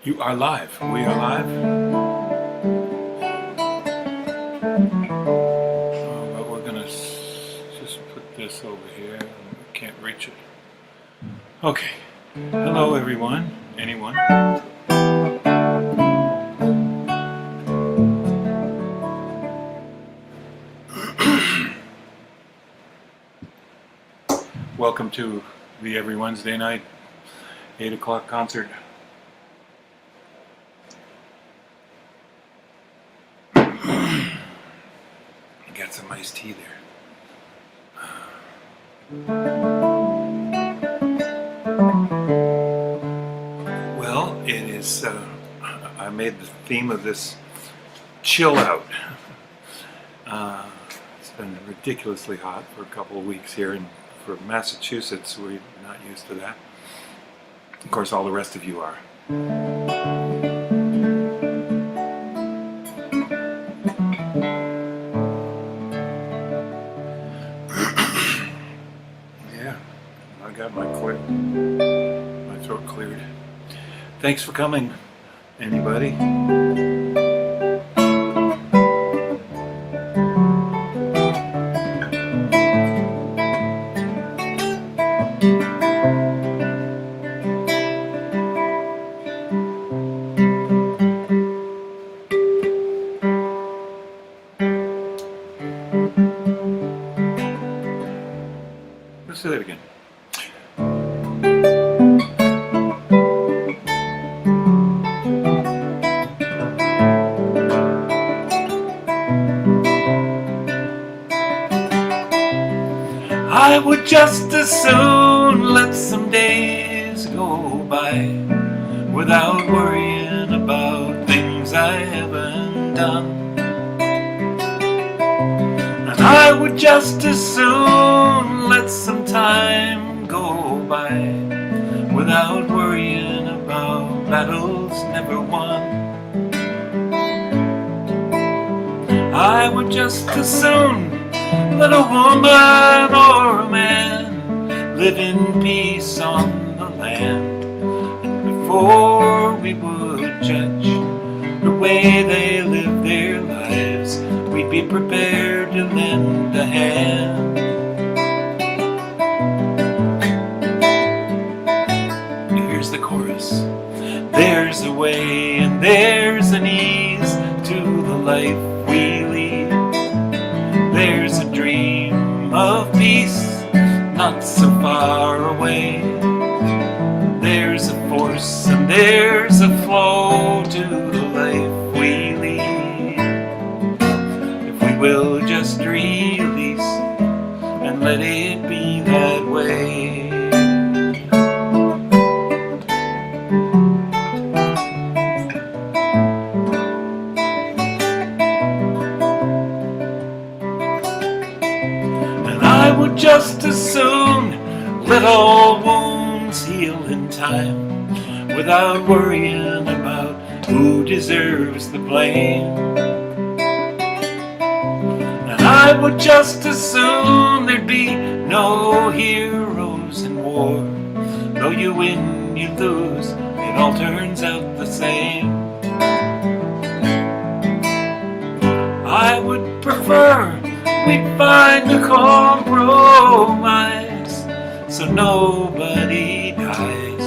You are live. We are live. But we're gonna just put this over here. We can't reach it. Okay. Hello, everyone. Anyone? Welcome to the every Wednesday night 8 o'clock concert. Got some iced tea there. Well, it is, I made the theme of this chill out. It's been ridiculously hot for a couple of weeks here, and for Massachusetts, we're not used to that. Of course, all the rest of you are. Yeah, I got my throat cleared. Thanks for coming, anybody. Let's do that again. I would just as soon let some days go by without worrying about things I haven't done. And I would just as soon let some time go by without worrying about battles never won. I would just as soon let a woman or a man live in peace on the land. And before we would judge the way they live their lives, we'd be prepared to lend a hand. Here's the chorus. There's a way and there's an ease to the life we lead. There's a dream of peace not so far away. There's a force and there's a flow to the life we lead. If we will just release and let it be that way. I would just as soon let all wounds heal in time without worrying about who deserves the blame. And I would just as soon there'd be no heroes in war. Though you win, you lose, it all turns out the same. I would prefer we'd find a compromise so nobody dies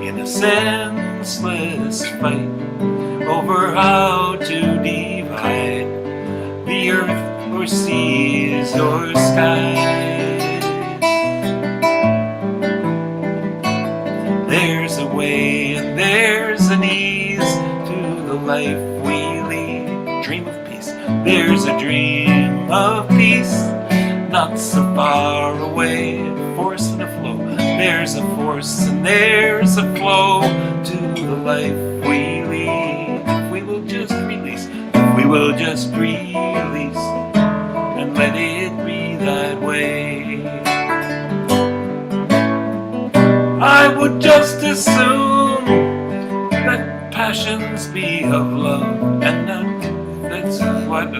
in a senseless fight over how to divide the earth or seas or skies. There's a way and there's an ease to the life we lead. Dream of peace. There's a dream of peace not so far away. A force and a flow. There's a force and there's a flow to the life we lead. If we will just release, if we will just release and let it be that way. I would just as soon let passions be of love and not. That's what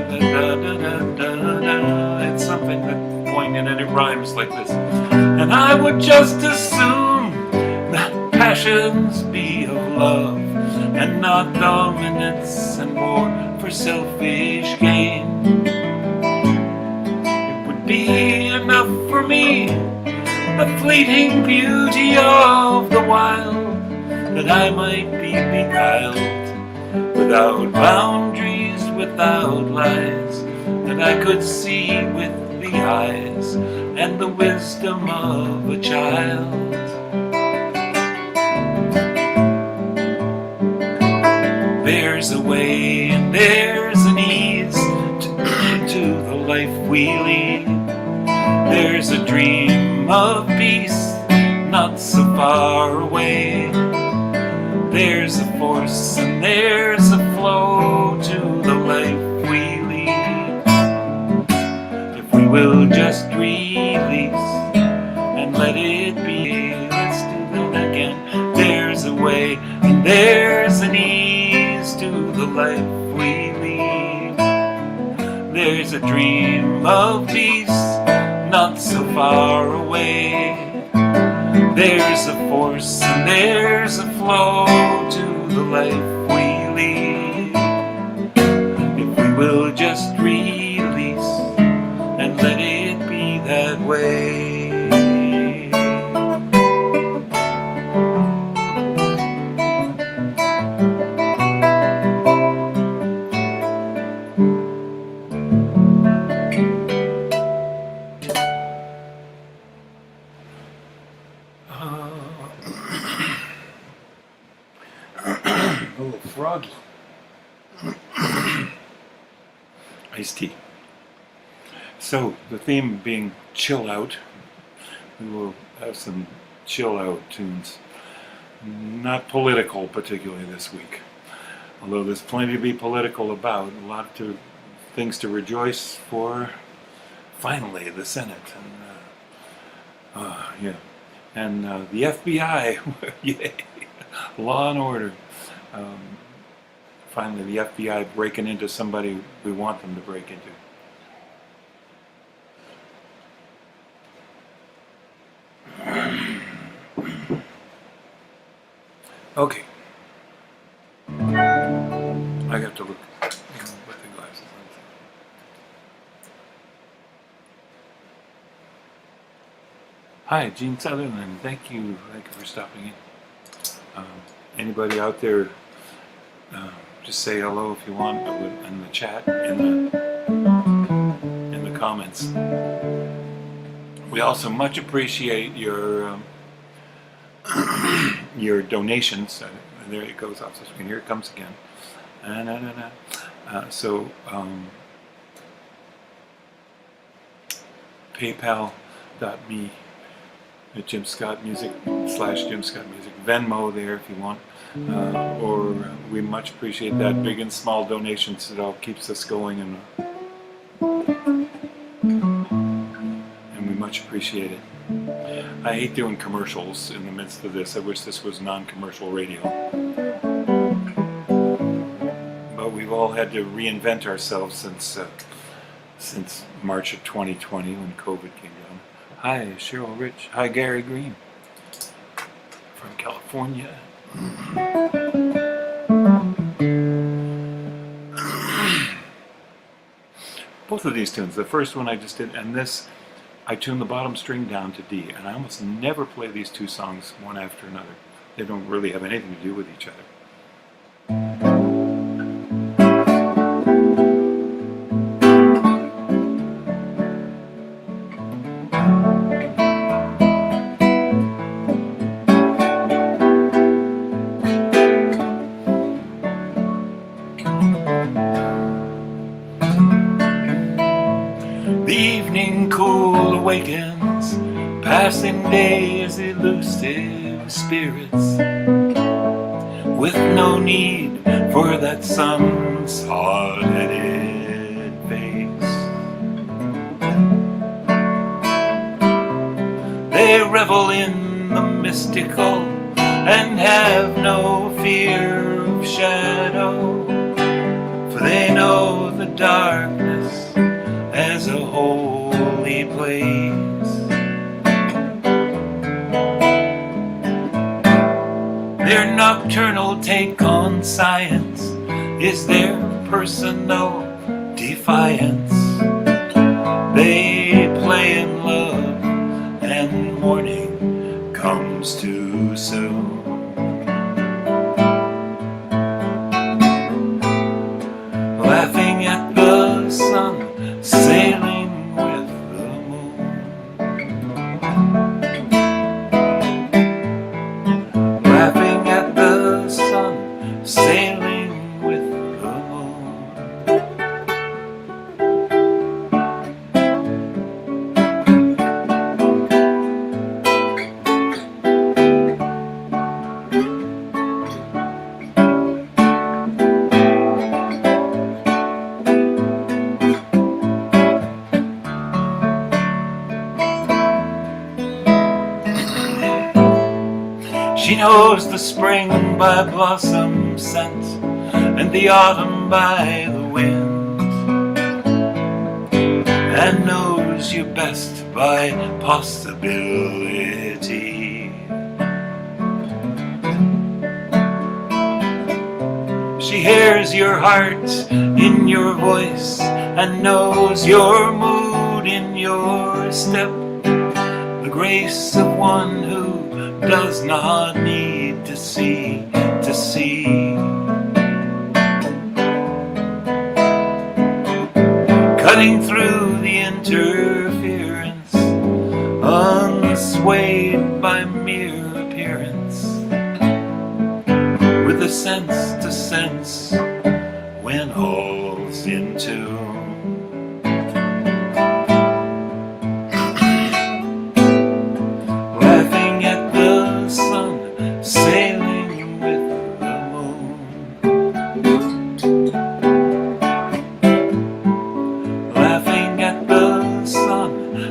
it's something that poignant and it rhymes like this. And I would just as soon that passions be of love, and not dominance and war for selfish gain. It would be enough for me, the fleeting beauty of the wild, that I might be beguiled, without boundaries, without lies, that I could see with the eyes and the wisdom of a child. There's a way and there's an ease to the life we lead. There's a dream of peace not so far away. There's a force and there's a flow to the life we lead. If we will just release and let it be, let's do that again. There's a way and there's an ease to the life we lead. There's a dream of peace not so far away. There's a force and there's a flow to the life we lead. If we will just release and let it be that way. A little froggy. Iced tea. So, the theme being chill out, we will have some chill out tunes. Not political, particularly this week. Although there's plenty to be political about, a lot of things to rejoice for. Finally, the Senate. And the FBI. Yay. Law and order. Finally, the FBI breaking into somebody we want them to break into. Okay. I have to look with the glasses on. Hi, Gene Sutherland. Thank you for stopping in. Anybody out there, just say hello if you want in the chat, in the comments. We also much appreciate your your donations. There it goes off the screen. Here it comes again. PayPal.me Jim Scott Music /Jim Scott Music. Venmo there if you want. Or we much appreciate that. Big and small donations. It all keeps us going, and we much appreciate it. I hate doing commercials in the midst of this. I wish this was non-commercial radio. But we've all had to reinvent ourselves since March of 2020 when COVID came down. Hi, Cheryl Rich. Hi, Gary Green from California. Both of these tunes, the first one I just did, and this, I tuned the bottom string down to D, and I almost never play these two songs one after another. They don't really have anything to do with each other. Awakens, passing days, elusive spirits, with no need for that sun's hard-headed face. They revel in the mystical and have no fear of shadow, for they know the darkness as a holy place. nocturnal take on science is their personal defiance. They play in love and morning comes too soon. Laughing at the sun, sailing with the moon. Laughing at the sun, sailing with the moon. She knows the spring by blossom scent and the autumn by the wind, and knows you best by possibility. She hears your heart in your voice and knows your mood in your step, the grace of one who does not need to see, to see. Cutting through the interference, unswayed by mere appearance, with a sense to sense when all's in tune.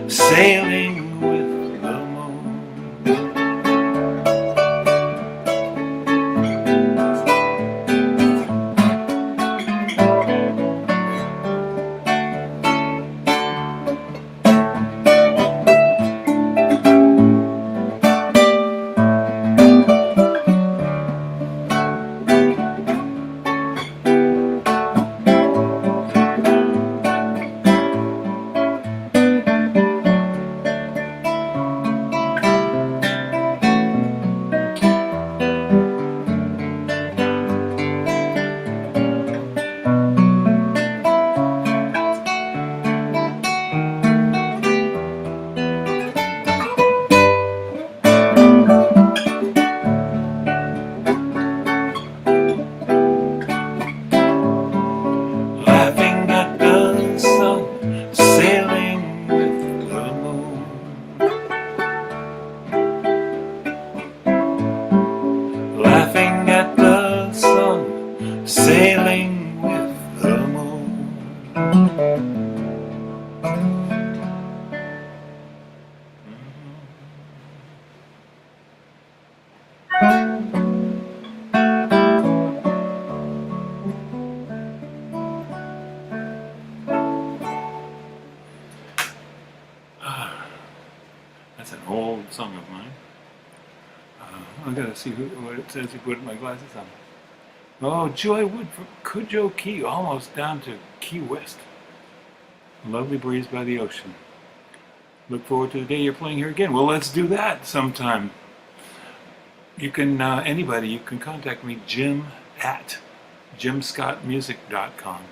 Sailing with the moon. Laughing at the sun, sailing with the moon. Laughing at the sun, sailing with the moon. That's an old song of mine. I gotta see what it says to put my glasses on. Oh, Joy Wood from Cudjoe Key, almost down to Key West. Lovely breeze by the ocean. Look forward to the day you're playing here again. Well, let's do that sometime. You can, anybody, you can contact me, Jim at jimscottmusic.com.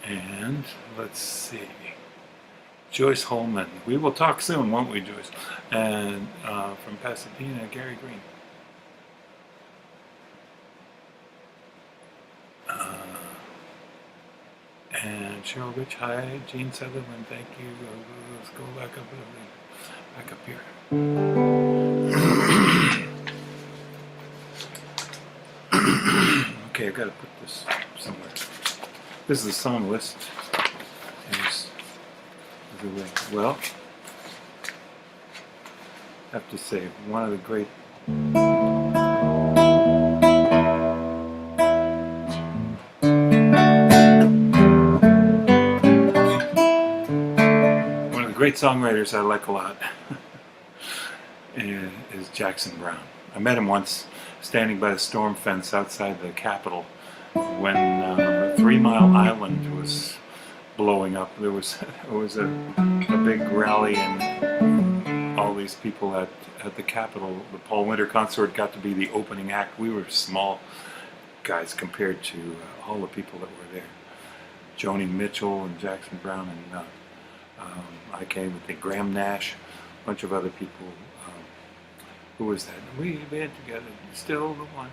And let's see. Joyce Holman. We will talk soon, won't we, Joyce? And from Pasadena, Gary Green. And Cheryl Rich, hi. Gene Sutherland, thank you. Let's go back up here. Okay, I gotta put this somewhere. This is the song list. Well, I have to say, one of the great songwriters I like a lot is Jackson Browne. I met him once standing by the storm fence outside the Capitol when 3 Mile Island was blowing up. There was a big rally and all these people at the Capitol. The Paul Winter Consort got to be the opening act. We were small guys compared to all the people that were there. Joni Mitchell and Jackson Browne, and I came with Graham Nash, a bunch of other people. Who was that? We've been together, still the one.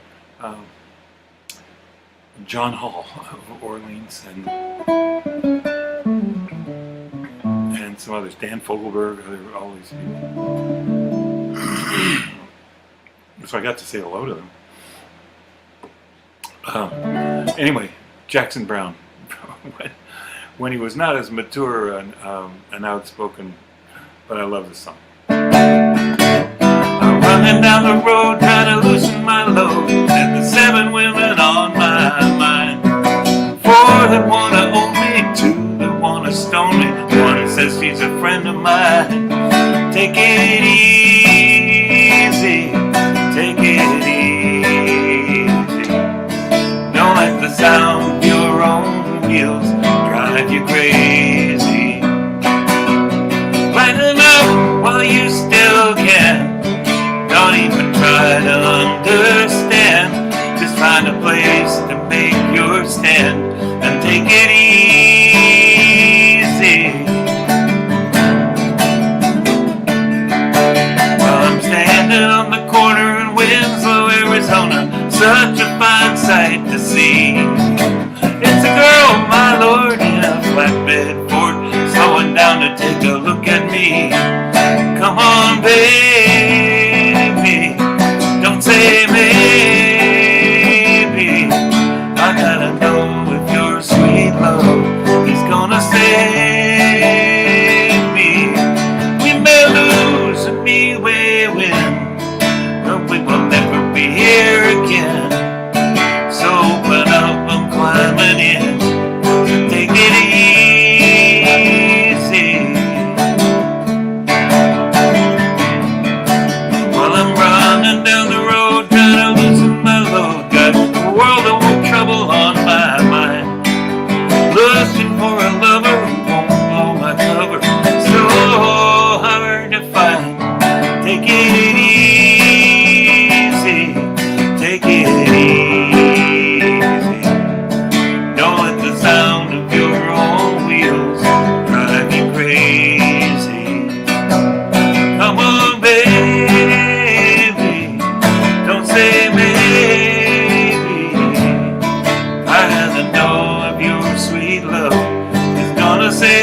John Hall of Orleans, and some others. Dan Fogelberg, all these people. So I got to say hello to them. Anyway, Jackson Browne. When he was not as mature and outspoken, but I love this song. I'm running down the road trying to loosen my load, and the 7 women on my mind. 4 that wanna own me, 2 that wanna stone me, 1 that says she's a friend of mine. Take it easy, take it easy. Don't let the sound of your own wheels drive you crazy. Lighten up while you still can. Don't even try to understand. Just find a place to make your stand and take it easy. Well, I'm standing on the corner in Winslow, Arizona. Such a fine sight to see. It's a girl, my lord, in a flatbed Ford, slowing down to take a look at me. Come on, baby, don't say maybe. I gotta know if your sweet love is gonna save me. We may lose and we may win, but we will never be here again. So open up, I'm climbing in. Take it easy. While I'm running down the road trying to loosen my load, got a world of trouble on my mind. Looking for a lover who won't blow my cover. So hard to find. Take it easy. Take it easy. Don't let the sound of your own wheels drive you crazy. Come on, baby, don't say maybe. I have to know if your sweet love is gonna save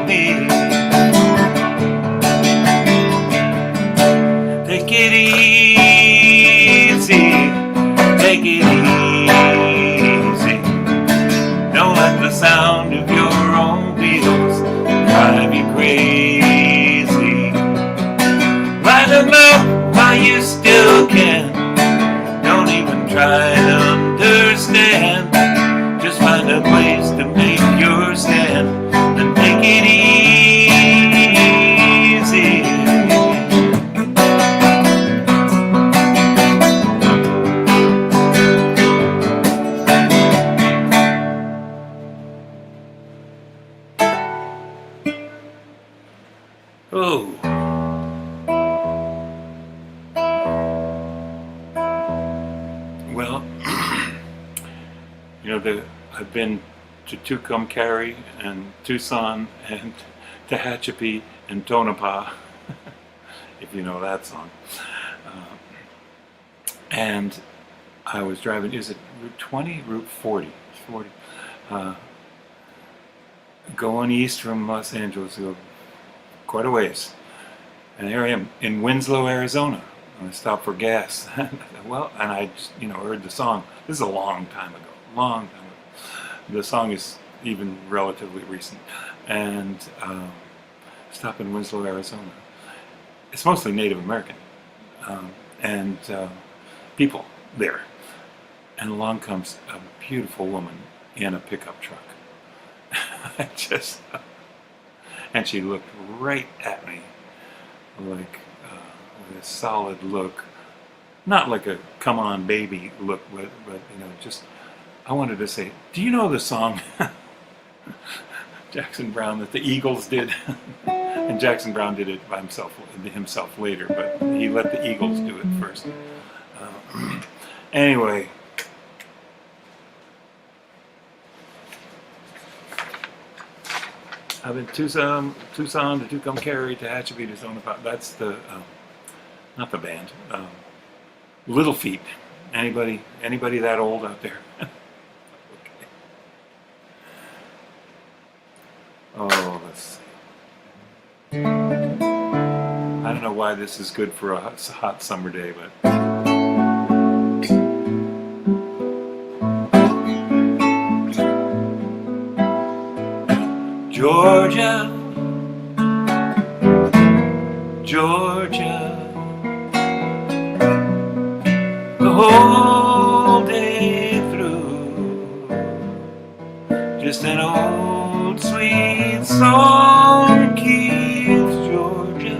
me. Take it easy, take it easy. Don't let the sound of your own wheels drive you crazy. Light them up while you still can. Don't even try to understand. Just find a place to make your stand and take it easy. Oh. Well, I've been to Tucumcari and Tucson and Tehachapi and Tonopah, if you know that song. And I was driving, is it Route 20? Route 40. 40. Going east from Los Angeles, quite a ways. And here I am in Winslow, Arizona. And I stopped for gas. Well, and I just, heard the song. This is a long time ago. Long time ago. The song is even relatively recent. And stop in Winslow, Arizona. It's mostly Native American. And people there. And along comes a beautiful woman in a pickup truck. And she looked right at me, like with a solid look, not like a come on baby look, but you know, just I wanted to say, do you know the song Jackson Browne that the Eagles did? And Jackson Browne did it by himself later, but he let the Eagles do it first. Anyway, I've been Tucson to Tucumcari to Hatchabee to Tonopah. That's the not the band. Little Feat. Anybody that old out there? Okay. Oh, let's see. I don't know why this is good for a hot summer day, but Georgia, Georgia, the whole day through, just an old sweet song keeps Georgia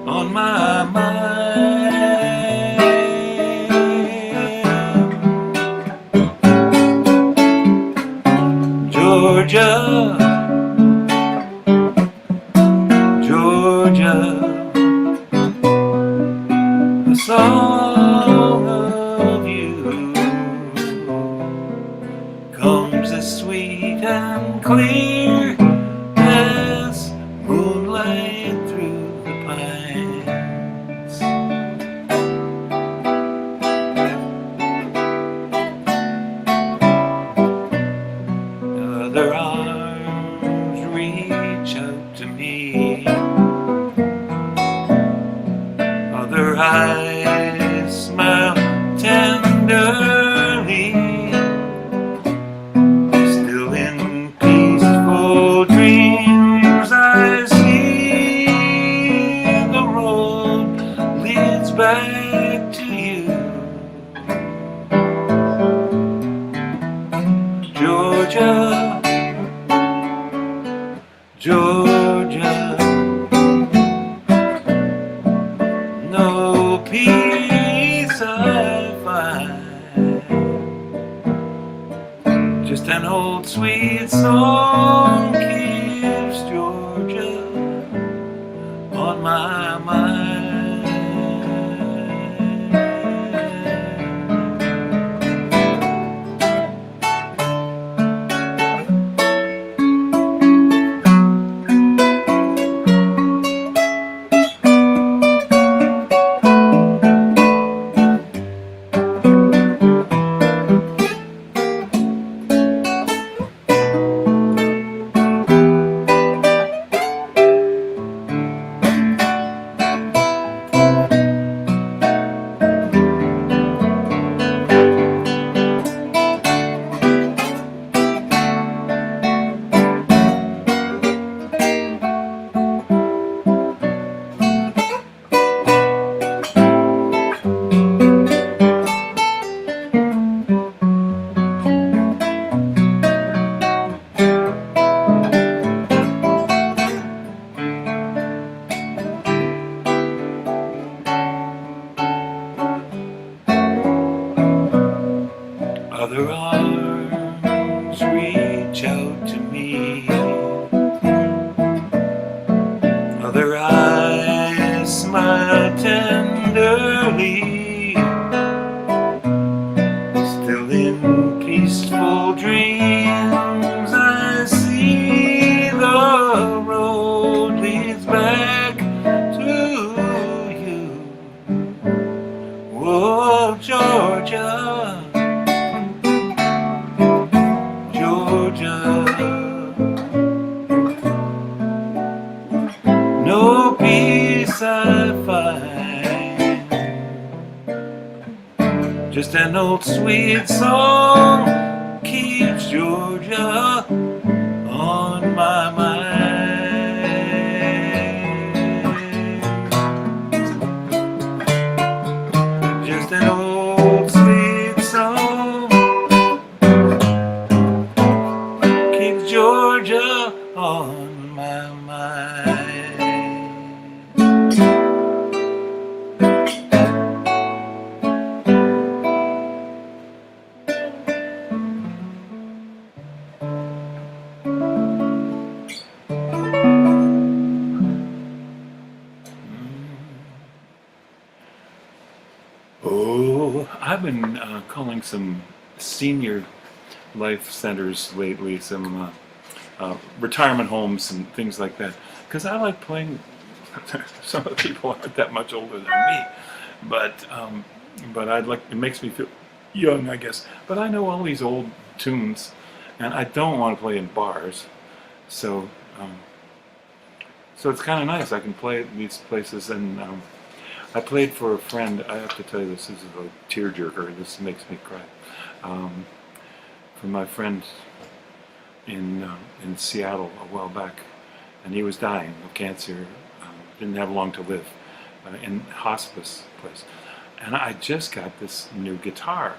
on my mind. Georgia, Georgia, the song of you comes as sweet and clear as moonlight through the pines. Other arms reach out to me, other eyes smile tenderly, still in peaceful dreams I see the road leads back to you. Georgia, Georgia, no peace I find, just an old sweet song keeps Georgia on my mind. Other arms reach out to me, other eyes smile tenderly, still in peaceful dreams I see the road leads back to you. Oh, Georgia, no peace I find, just an old sweet song keeps Georgia on my mind. Just an old sweet song keeps Georgia on my mind. Oh, I've been calling some senior life centers lately, some retirement homes and things like that, because I like playing. Some of the people aren't that much older than me, but I'd like, it makes me feel young, I guess. But I know all these old tunes, and I don't want to play in bars, so um, so it's kind of nice. I can play at these places, and I played for a friend. I have to tell you, this is a tearjerker. This makes me cry. Um, for my friend in Seattle a while back, and he was dying of cancer. Didn't have long to live, in hospice place, and I just got this new guitar.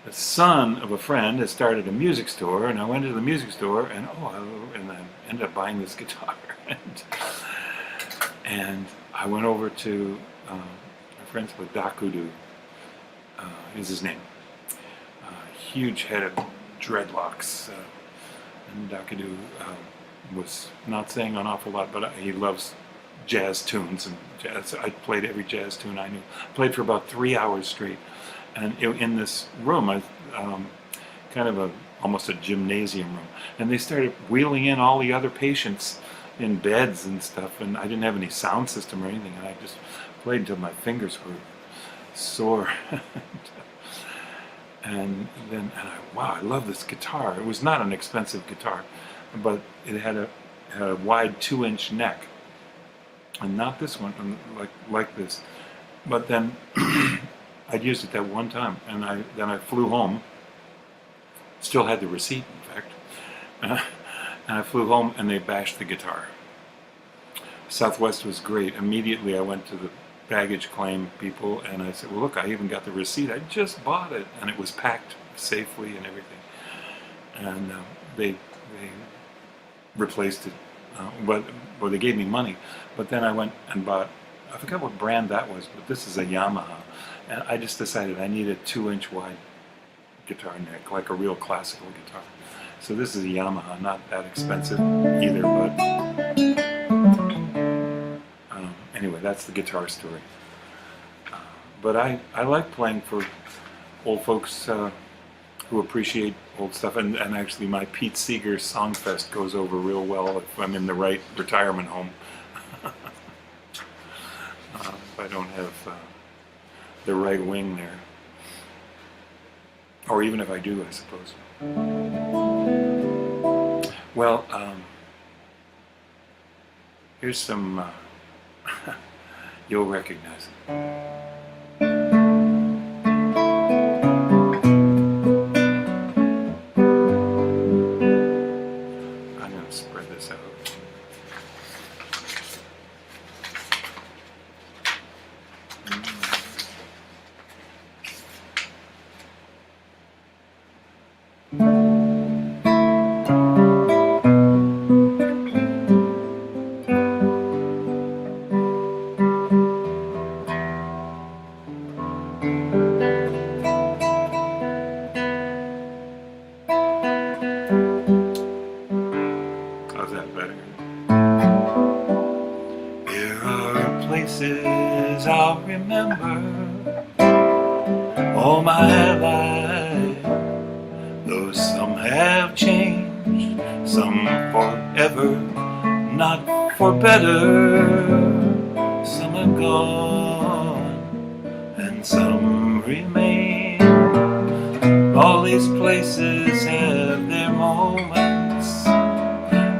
The son of a friend has started a music store, and I went to the music store, and I ended up buying this guitar, and I went over to my friend's with Dakudu, is his name. Huge head of dreadlocks, and Dakudu was not saying an awful lot, but he loves jazz tunes and jazz. I played every jazz tune I knew. I played for about 3 hours straight, and in this room, kind of almost a gymnasium room, and they started wheeling in all the other patients in beds and stuff, and I didn't have any sound system or anything, and I just played until my fingers were sore. And then, wow, I love this guitar. It was not an expensive guitar, but it had a wide 2-inch neck, and not this one, like this. But then I'd used it that one time, and then I flew home. Still had the receipt, in fact. And I flew home, and they bashed the guitar. Southwest was great. Immediately I went to the baggage claim people, and I said, well, look, I even got the receipt. I just bought it, and it was packed safely and everything. And they replaced it. But they gave me money. But then I went and bought, I forgot what brand that was, but this is a Yamaha. And I just decided I need a 2-inch wide guitar neck, like a real classical guitar. So this is a Yamaha, not that expensive either, but anyway, that's the guitar story. But I like playing for old folks who appreciate old stuff, and actually my Pete Seeger Songfest goes over real well if I'm in the right retirement home. If I don't have the right wing there. Or even if I do, I suppose. Well, here's some, you'll recognize it. I'm going to spread this out. How's that better? There are places I'll remember all my life, though some have changed, some forever, not for better. Some are gone and some remain. All these places have their moments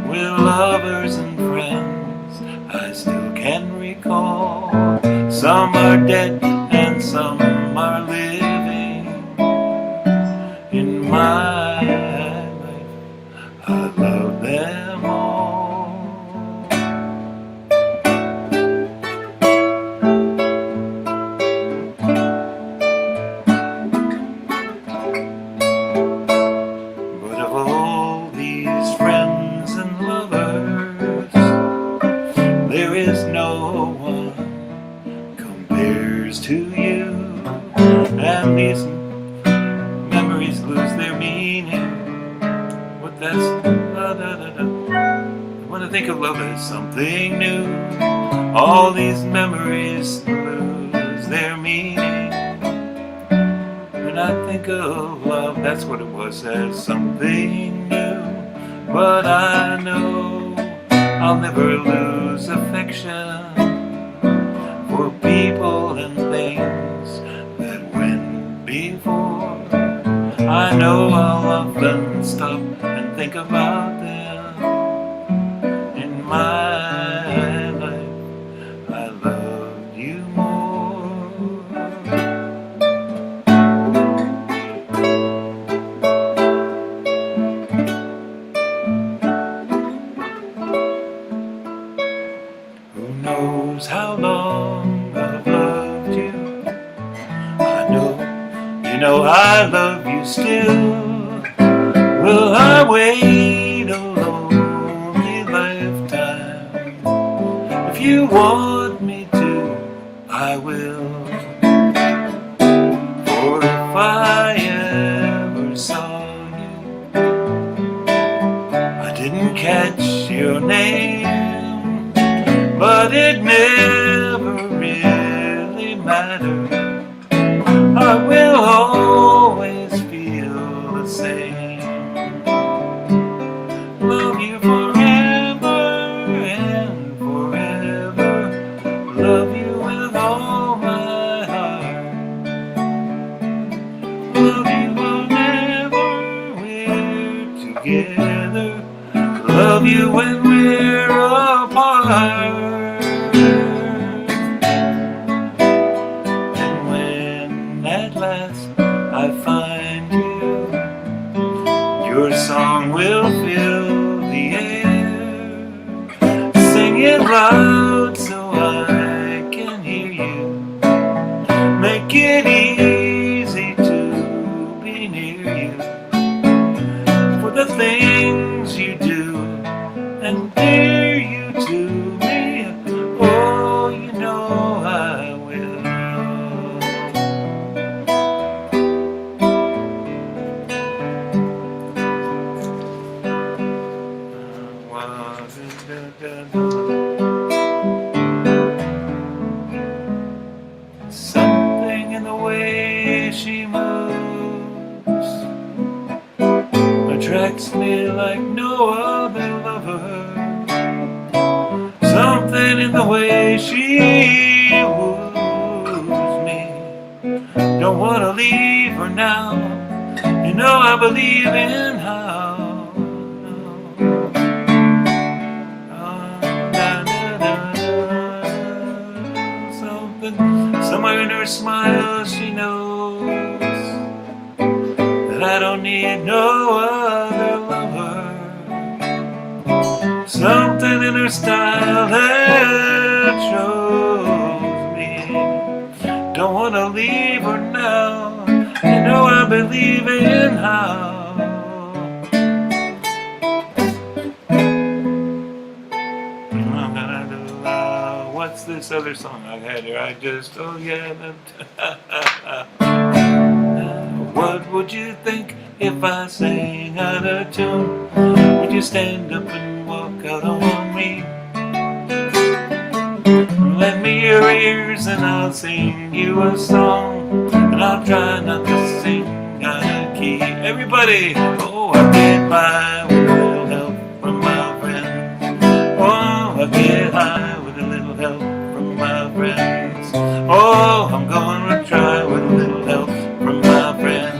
with lovers and friends I still can recall. Some are dead and some are living in my life. I love them all. But of all these friends and lovers, there is no one compares to you. And these memories lose their meaning. What that's when I think of love as something new, all these memories lose their meaning. when I think of love, that's what it was, as something new. But I know I'll never lose affection for people and things that went before. I know I'll often stop and think about them. In my life, I loved you more. Who knows how long I've loved you? I know, you know I love you still. Will I wait a lonely lifetime? If you want me to, I will. For if I ever saw you, I didn't catch your name, but it never really mattered. I will always feel the same. Love you forever and forever. Love you with all my heart. Love you whenever we're together. Love you when we're apart. And when at last I find you, your song will fill the air. Sing it loud so I can hear you. Make it easy to be near you. For the things you do and dear you to me, oh, you know I will. Something in the way she moves attracts me like no other lover. Something in the way she woos me. Don't wanna leave her now. You know I believe in how. Somewhere in her smile she knows that I don't need no other lover. Something in her style that shows me don't wanna leave her now. You know I believe in how. What's this other song I had here? I just, oh yeah. What would you think if I sang out of tune? Would you stand up and walk out on me? Lend me your ears and I'll sing you a song, and I'll try not to sing out of key. Everybody, oh, I get by with a little help from my friends. Oh, I get high with a little help from my friends. Oh, I'm gonna try with a little help from my friends.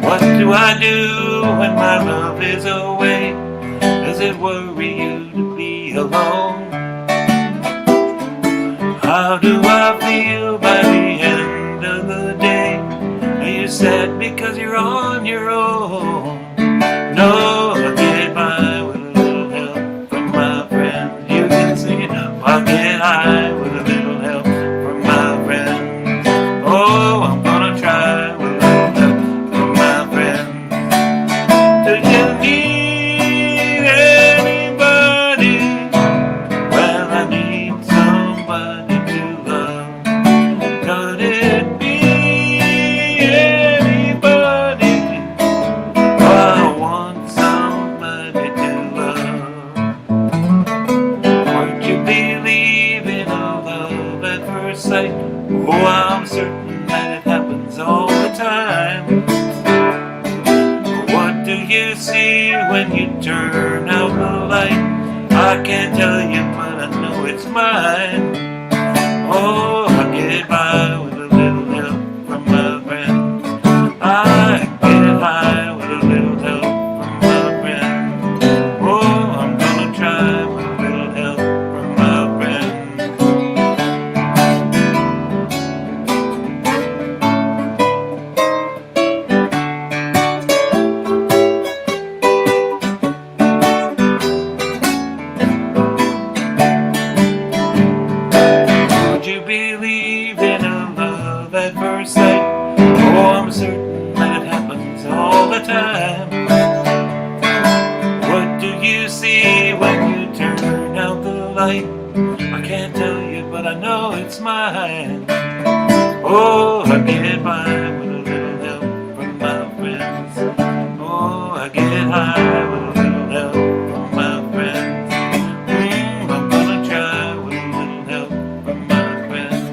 What do I do when my love is away? Does it worry you to be alone? How do I feel by the end of the day? Are you sad because you're on your own? No, I get by with a little help from my friends. You can sing it. I get high with a little help from my friends. Oh, I'm gonna try with a little help from my friends. Do you need anybody? Well, I need somebody to love. Could it be anybody? first sight. Oh, I'm certain that it happens all the time. What do you see when you turn out the light? I can't tell you, but I know it's mine. Oh, I get by with a little help from my friend. I get high with a little help from my friend. Oh, I'm gonna try with a little help from my friend. Would you believe in a love at first sight? Oh, I'm certain that it happens all the time. What do you see when you turn out the light? I can't tell you, but I know it's mine. Oh, I get by with a little help from my friends. Oh, I get high with a little help from my friends. I'm gonna try with a little help from my friends.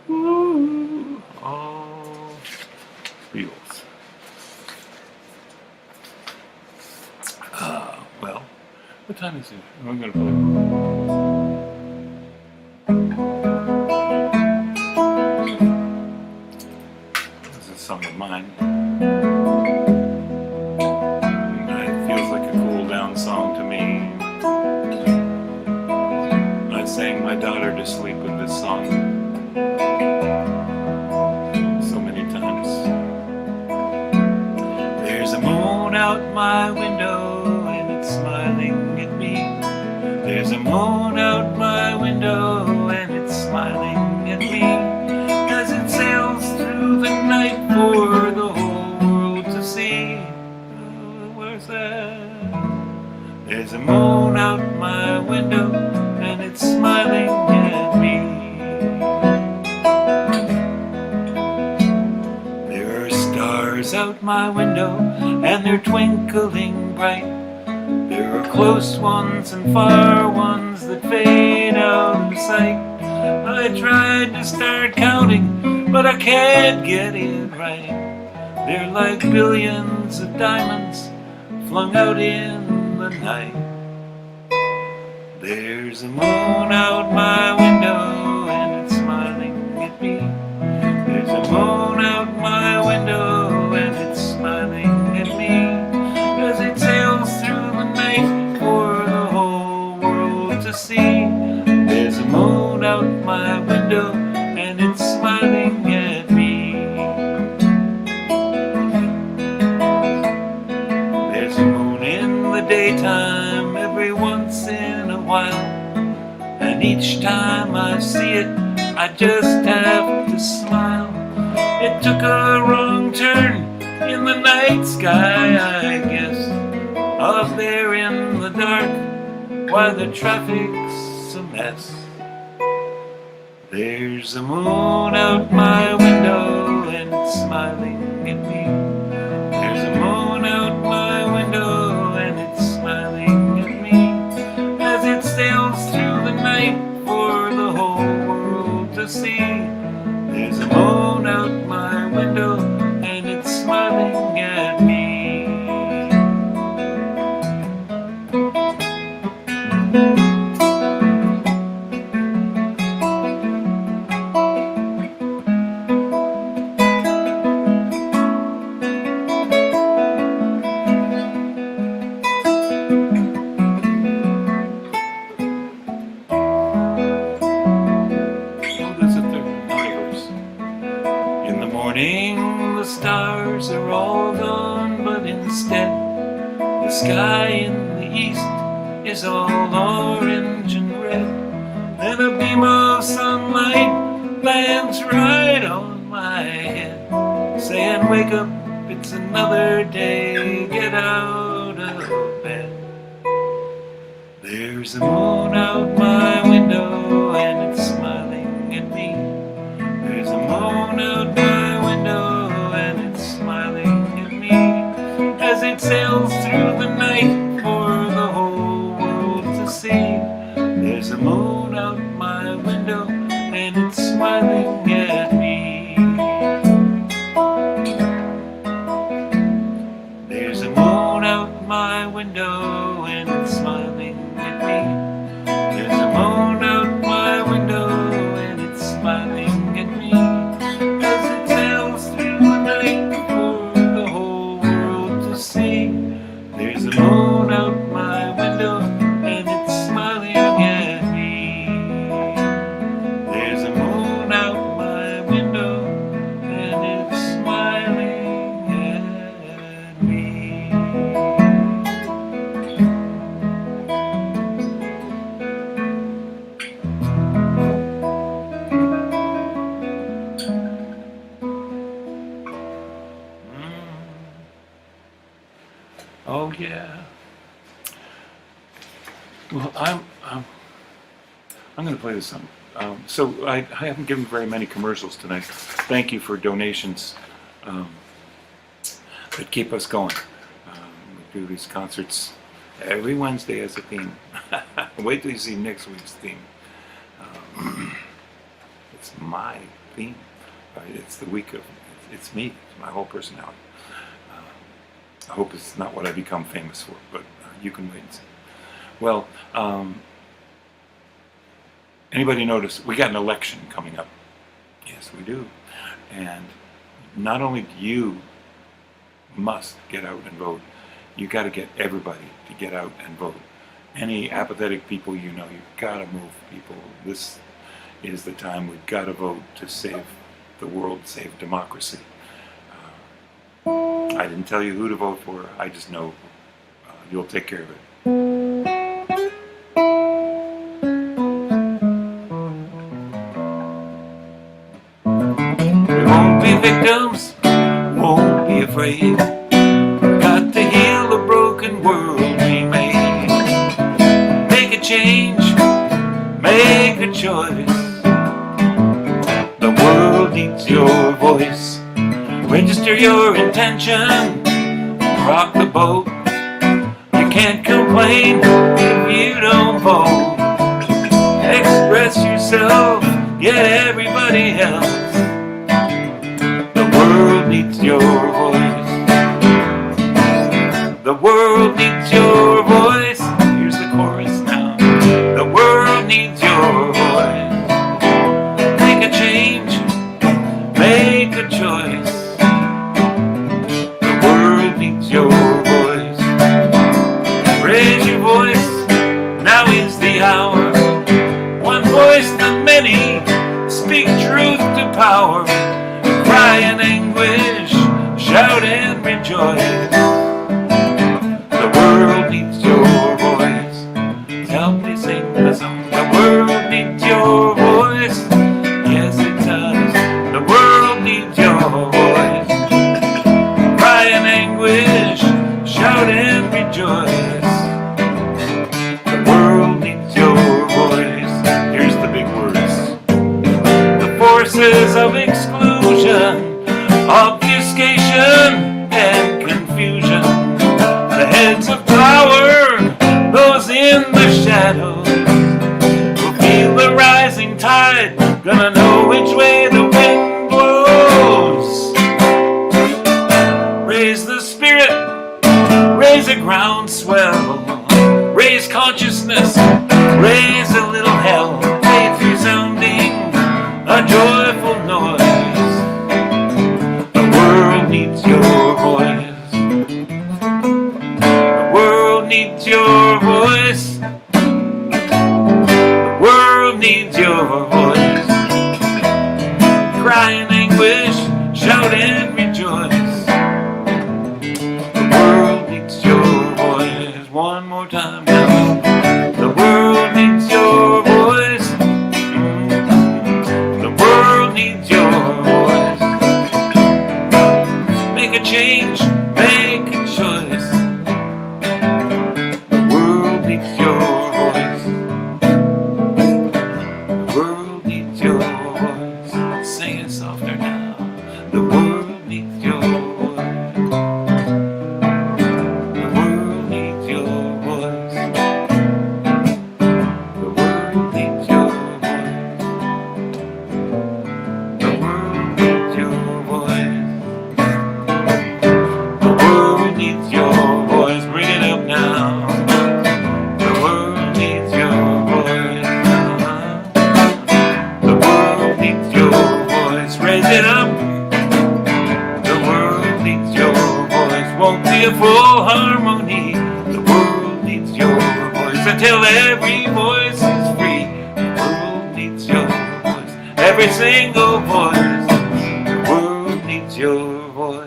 Ooh, all feels. Well, what time is it? I'm going to play. This is a song of mine. It feels like a cool down song to me. I sang my daughter to sleep with this song so many times. There's a moon out my window and it's smiling at me. There's a moon out my window and it's smiling at me as it sails through the night for the whole world to see. Where's that? There's a moon out my window and it's smiling at me. There are stars out my window and they're twinkling bright. There are close ones and far ones that fade out of sight. I tried to start counting, but I can't get it right. They're like billions of diamonds flung out in the night. There's a moon out my window and it's smiling at me. There's a moon out my window and it's smiling at me as it sails through the night for the whole world to see. There's a moon out my window and it's smiling at me. There's a moon in the daytime every once in a while, and each time I see it I just have to smile. It took a wrong turn in the night sky, I guess, up there in the dark while the traffic's a mess. There's a moon out my window and it's smiling at me. There's a moon out my window and it's smiling at me as it sails through the night for the whole world to see. There's a moon out my window and it's smiling at me. gone, but instead the sky in the east is all orange and red. And a beam of sunlight lands right on my head, saying, wake up, it's another day, get out of bed. There's a moon out my window and it's smiling at me. There's a moon out my window and it's smiling at me, as it sails through the night for the whole world to see. There's a moon out my window and it's smiling at me. There's a moon out my window and it's smiling at me. There's a moon out my window and it's smiling at me, as it sails through the night for the whole world to see. There's a moon out my window and it's smiling at me. There's a moon out my window and it's smiling at me. Oh yeah. Well, I'm going to play this song. So I haven't given very many commercials tonight. Thank you for donations that keep us going. We do these concerts every Wednesday as a theme. Wait till you see next week's theme. It's my theme. It's the week of. It's me. It's my whole personality. I hope it's not what I become famous for, but you can wait and see. Well, anybody notice we got an election coming up? Yes, we do. And not only do you must get out and vote, you got to get everybody to get out and vote. Any apathetic people you know, you've got to move people. This is the time we've got to vote to save the world, save democracy. I didn't tell you who to vote for. I just know you'll take care of it. We won't be victims, won't be afraid. Got to heal the broken world we made. Make a change, make a choice. The world needs your voice. Register your intention, rock the boat. You can't complain if you don't vote. Express yourself, get everybody else. The world needs your voice. The world needs your voice. Here's the chorus now. The world needs your voice. Make a change, make a choice. Your voice. Raise your voice, now is the hour. One voice to many, speak truth to power. Cry in anguish, shout and rejoice. The world needs your voice. Help me sing the song. The world needs your voice. Yes, it does. The world needs your voice. Cry in anguish, shout and rejoice. The world needs your voice. Here's the big words. The forces of exclusion, obfuscation and confusion, the heads of power, those in the shadows, will feel the rising tide, gonna know which way the wind blows. Raise the spirit, raise a groundswell, raise consciousness, raise a little hell, faith resounding, a joyful noise. The world needs your voice. The world needs your voice. The world needs your voice. Cry in anguish, shout and rejoice. more time now. The world needs your voice. The world needs your voice. Make a change, make a choice. The world needs your voice. The world needs your voice. Sing it softer now. The world needs your voice. The world needs your voice. The world needs your voice. The world needs your voice. The world needs your voice. Bring it up now. The world needs your voice. The world needs your voice. Raise it up. The world needs your voice. Won't be a full harmony. The world needs your voice. Until every voice is free. The world needs your voice. Every single voice. The world needs your voice.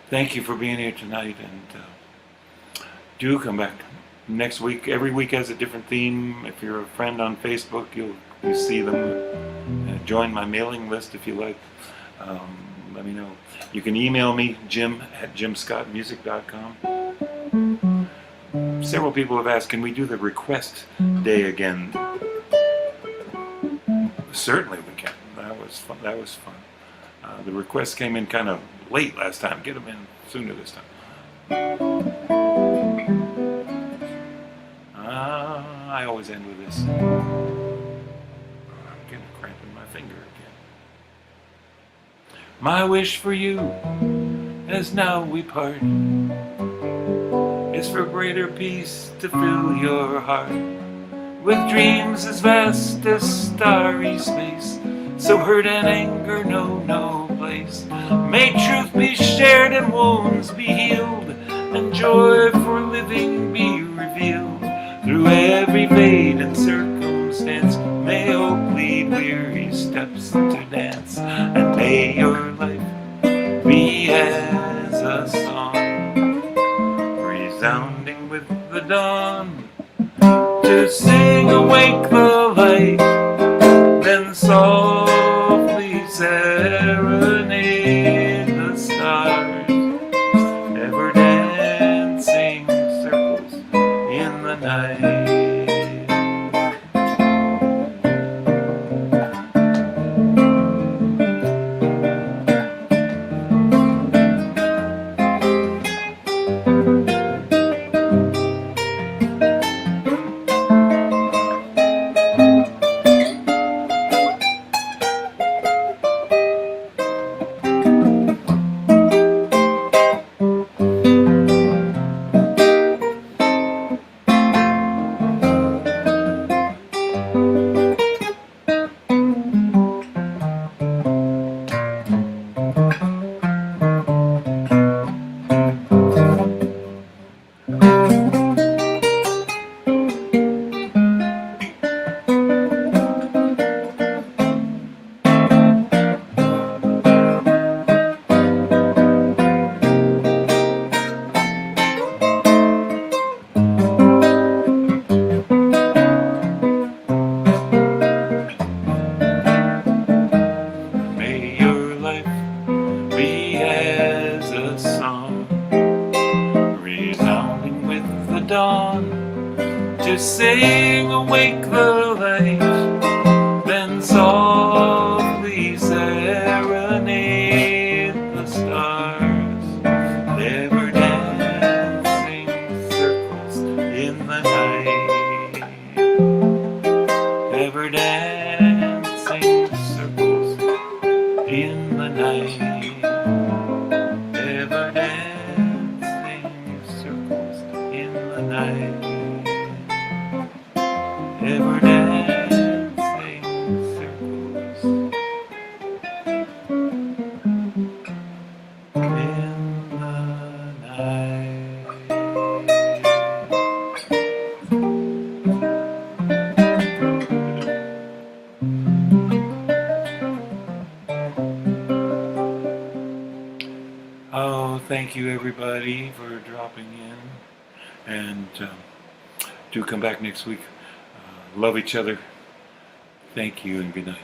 Thank you for being here tonight, and do come back next week. Every week has a different theme. If you're a friend on Facebook, you see them. Join my mailing list if you like. Let me know. You can email me, jim@jimscottmusic.com. Several people have asked, can we do the request day again? Certainly we can. That was fun. The requests came in kind of late last time. Get them in sooner this time. I always end with this. I'm getting a cramp in my finger again. My wish for you, as now we part, is for greater peace to fill your heart with dreams as vast as starry space. So hurt and anger know no place. May truth be shared and wounds be healed, and joy for living be revealed. Through every fade and circumstance, may hope lead weary steps to dance. And may your life be as a song, resounding with the dawn, to sing awake the light, then softly serenade the stars, ever dancing circles in the night. thank you everybody for dropping in, and do come back next week. Love each other. Thank you and good night.